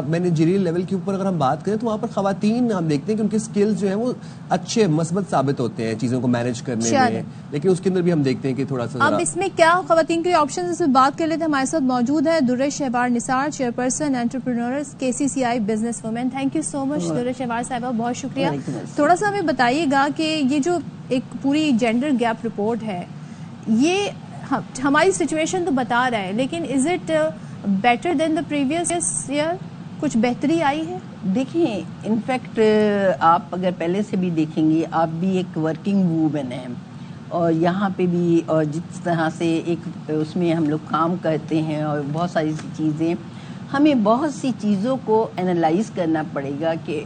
Managerial level کے اوپر اگر ہم بات کریں تو وہاں پر خواتین ہم دیکھتے ہیں کہ ان کے سکلز جو ہیں وہ اچھے مثبت ثابت ہوتے ہیں چیزوں کو مینیج کرنے میں، لیکن اس کے اندر بھی ہم دیکھتے ہیں کہ تھوڑا سا اب اس میں کیا خواتین کے آپشن سے بات کر لیتے ہیں. ہمارے ساتھ موجود ہے Durre Shahwar Nisar, chairperson entrepreneurs KCCI business woman. Thank you so much Durre Shahwar sahiba, بہت شکریہ. تھوڑا سا ہمیں بتائیے گا کہ یہ جو ایک پوری جینڈر گیپ رپورٹ ہے یہ ہماری سچویشن تو بتا رہا ہے، لیکن is it better than the previous year? کچھ بہتری آئی ہے؟ دیکھیں انفیکٹ آپ اگر پہلے سے بھی دیکھیں گے، آپ بھی ایک ورکنگ وومن ہیں اور یہاں پہ بھی اور جس طرح سے ایک اس میں ہم لوگ کام کرتے ہیں اور بہت ساری سی چیزیں، ہمیں بہت سی چیزوں کو انالائز کرنا پڑے گا کہ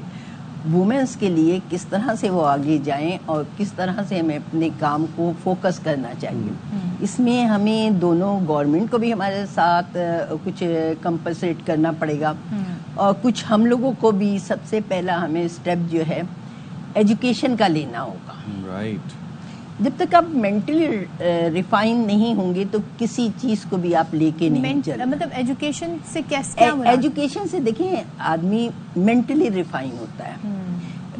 وومنس کے لیے کس طرح سے وہ آگے جائیں اور کس طرح سے ہمیں اپنے کام کو فوکس کرنا چاہیے. اس میں ہمیں دونوں گورنمنٹ کو بھی ہمارے ساتھ کچھ کمپنسیٹ کرنا پڑے گا اور کچھ ہم لوگوں کو بھی سب سے پہلا ہمیں اسٹیپ جو ہے ایجوکیشن کا لینا ہوگا. رائٹ. جب تک آپ مینٹلی ریفائن نہیں ہوں گے تو کسی چیز کو بھی آپ لے کے نہیں چلیں. مطلب ایجوکیشن سے کیا ایجوکیشن سے دیکھیں آدمی مینٹلی ریفائن ہوتا ہے،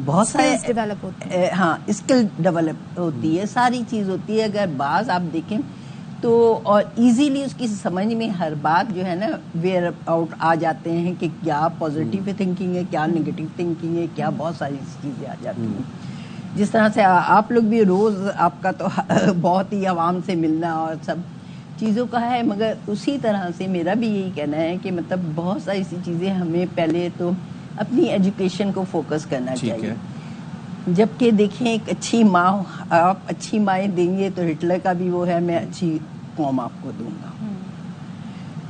بہت سارے ڈیولپ ہوتے ہیں. ہاں اسکل ڈیولپ ہوتی ہے، ساری چیز ہوتی ہے. اگر بعض آپ دیکھیں تو اور ایزیلی اس کی سمجھ میں ہر بات جو ہے نا ویئر آؤٹ آ جاتے ہیں کہ کیا پازیٹیو تھنکنگ ہے، کیا نگیٹو تھنکنگ ہے، کیا بہت ساری چیزیں آ جاتی ہیں. جس طرح سے آپ لوگ بھی روز آپ کا تو بہت ہی عوام سے ملنا اور سب چیزوں کا ہے، مگر اسی طرح سے میرا بھی یہی کہنا ہے کہ مطلب بہت ساری ایسی چیزیں ہمیں پہلے تو اپنی ایجوکیشن کو فوکس کرنا چاہیے. جبکہ دیکھیں ایک اچھی ماں، آپ اچھی مائیں دیں گے تو ہٹلر کا بھی وہ ہے میں اچھی قوم آپ کو دوں گا.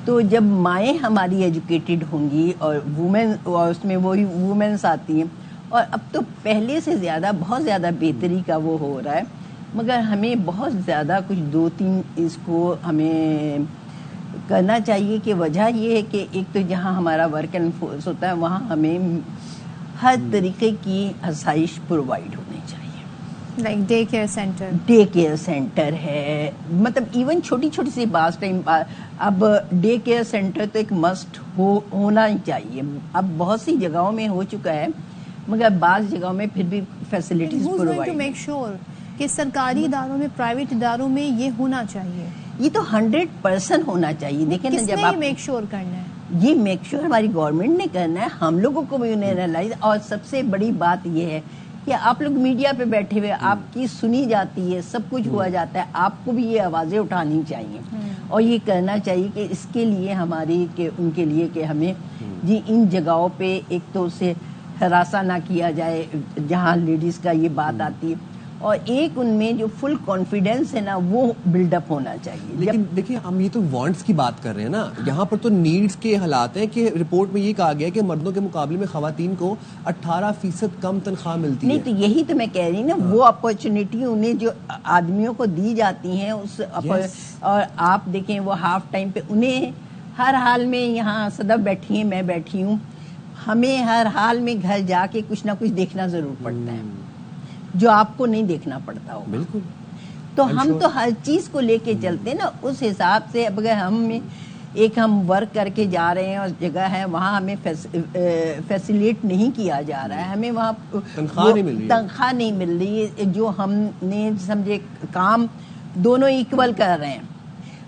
تو جب مائیں ہماری ایجوکیٹڈ ہوں گی اور وومن اور اس میں وہی وومنس آتی ہیں، اور اب تو پہلے سے زیادہ بہت زیادہ بہتری کا وہ ہو رہا ہے، مگر ہمیں بہت زیادہ کچھ دو تین اس کو ہمیں کرنا چاہیے. کہ وجہ یہ ہے کہ ایک تو جہاں ہمارا ورک اینڈ فورس ہوتا ہے وہاں ہمیں ہر طریقے کی آسائش پرووائڈ ہونی چاہیے. لائک ڈے کیئر سینٹر ہے، مطلب ایون چھوٹی چھوٹی سی بعض ٹائم اب ڈے کیئر سینٹر تو ایک مسٹ ہونا ہی چاہیے. اب بہت سی جگہوں میں ہو چکا ہے مگر بعض جگہوں میں پھر بھی facilities provide. To make sure کہ سرکاری اداروں میں، پرائیویٹ اداروں میں یہ ہونا چاہیے. یہ تو 100% ہونا چاہیے. دیکھیں نا جب آپ میک شیور کرنا ہے، یہ میک شیور ہماری گورنمنٹ نے کرنا ہے، ہم لوگوں کو بھی انہیں ریئلائز. اور سب سے بڑی بات یہ ہے کہ آپ لوگ میڈیا پہ بیٹھے ہوئے آپ کی سنی جاتی ہے، سب کچھ ہوا جاتا ہے، آپ کو بھی یہ آوازیں اٹھانی چاہیے اور یہ کرنا چاہیے کہ اس کے لیے ہماری کہ ان کے لیے کہ ہمیں جی ان جگہوں پہ ایک تو اسے ہراساں نہ کیا جائے جہاں لیڈیز کا یہ بات آتی ہے، اور ایک ان میں جو فل کانفیڈینس ہے نا وہ بلڈ اپ ہونا چاہیے. لیکن دیکھیں ہم یہ تو وانٹس کی بات کر رہے ہیں نا، یہاں پر تو نیڈز کے حالات ہیں کہ رپورٹ میں یہ کہا گیا ہے کہ مردوں کے مقابلے میں خواتین کو 18% کم تنخواہ ملتی ہے. نہیں تو یہی تو میں کہہ رہی نا، وہ اپرچونٹی انہیں جو آدمیوں کو دی جاتی ہیں اس اور آپ دیکھیں وہ ہاف ٹائم پہ انہیں ہر حال میں، یہاں صدف بیٹھی ہیں، میں بیٹھی ہوں، ہمیں ہر حال میں گھر جا کے کچھ نہ کچھ دیکھنا ضرور پڑتا ہے جو آپ کو نہیں دیکھنا پڑتا ہو. بالکل. تو ہم تو ہر چیز کو لے کے چلتے ہیں نا اس حساب سے. اب اگر ہم ورک کر کے جا رہے ہیں اور جگہ ہے وہاں ہمیں فیسیلیٹ نہیں کیا جا رہا ہے، ہمیں وہاں تنخواہ نہیں مل رہی ہے جو ہم نے سمجھے کام دونوں ایکول کر رہے ہیں.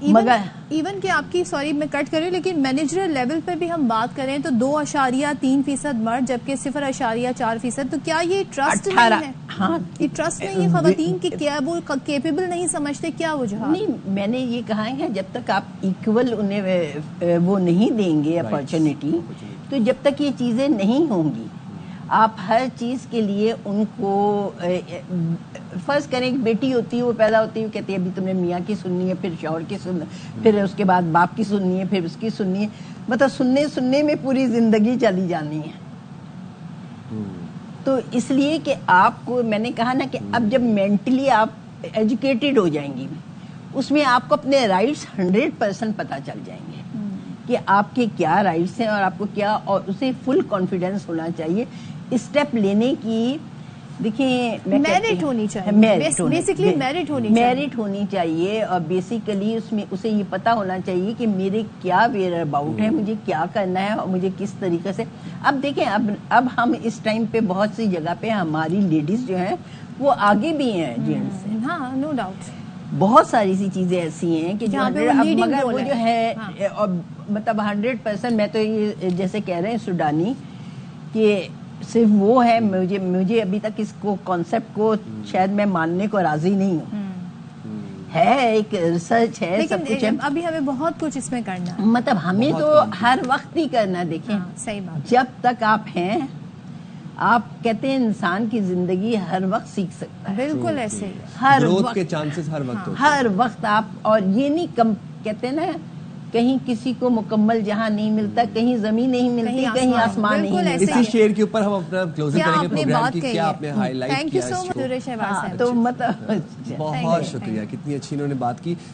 مگر ایون کہ آپ کی سوری میں کٹ کر رہی ہوں، لیکن مینیجر لیول پہ بھی ہم بات کریں تو 2.3% مرد جبکہ 0.4%. تو کیا یہ ٹرسٹ نہیں ہے؟ ہاں یہ ٹرسٹ نہیں ہے خواتین کی، کیا وہ کیپیبل نہیں سمجھتے؟ کیا وجہ؟ نہیں میں نے یہ کہا ہے جب تک آپ ایکول انہیں وہ نہیں دیں گے اپرچونٹی، تو جب تک یہ چیزیں نہیں ہوں گی آپ ہر چیز کے لیے ان کو فرض کریں ایک بیٹی ہوتی ہے، وہ پیدا ہوتی ہے، کہتی ہے ابھی تم نے میاں کی سننی ہے، پھر شوہر کی سننی، پھر اس کے بعد باپ کی سننی ہے، پھر اس کی سننی ہے، مطلب سننے میں پوری زندگی چلی جانی ہے. تو اس لیے کہ آپ کو میں نے کہا نا کہ اب جب مینٹلی آپ ایجوکیٹڈ ہو جائیں گی اس میں آپ کو اپنے رائٹس 100% پتہ چل جائیں گے کہ آپ کے کیا رائٹس ہیں اور آپ کو کیا، اور اسے فل کانفیڈینس ہونا چاہیے اسٹیپ لینے کی دیکھیں میرٹ ہونی چاہیے، بیسکلی میرٹ ہونی چاہیے اور بیسیکلی اس میں اسے یہ پتا ہونا چاہیے کہ میرے کیا ویئر اباؤٹ ہے، مجھے کیا کرنا ہے اور مجھے کس طریقے سے. اب دیکھیں اب ہم اس ٹائم پہ بہت سی جگہ پہ ہماری لیڈیز جو ہیں وہ آگے بھی ہیں جینٹس سے. ہاں نو ڈاؤٹ، بہت ساری سی چیزیں ایسی ہیں کہ مگر وہ جو ہے مطلب 100%. میں تو یہ جیسے کہہ رہے ہیں سوڈانی کہ صرف وہ ہے، مجھے ابھی تک اس کو کانسیپٹ کو شاید میں ماننے کو راضی نہیں ہوں. ہے ایک ریسرچ ہے، سب کچھ ہے، ابھی ہمیں بہت کچھ اس میں کرنا ہے، مطلب ہمیں تو ہر وقت ہی کرنا. دیکھیں صحیح بات، جب تک آپ ہیں، آپ کہتے ہیں انسان کی زندگی ہر وقت سیکھ سکتا ہے. بالکل ایسے ہی ہر گروتھ وقت کے چانسز ہر وقت ہوتے ہیں. ہر وقت آپ، اور یہ نہیں کہتے نا کہیں کسی کو مکمل جہاں نہیں ملتا، کہیں زمین نہیں ملتی، کہیں آسمان نہیں ملتا. اسی شعر کے اوپر ہم اپنا کلوزنگ کریں گے پروگرام کی. کیا آپ نے ہائی لائٹ کیا تھینک یو سو مچ. تو مطلب بہت شکریہ، کتنی اچھی انہوں نے بات کی.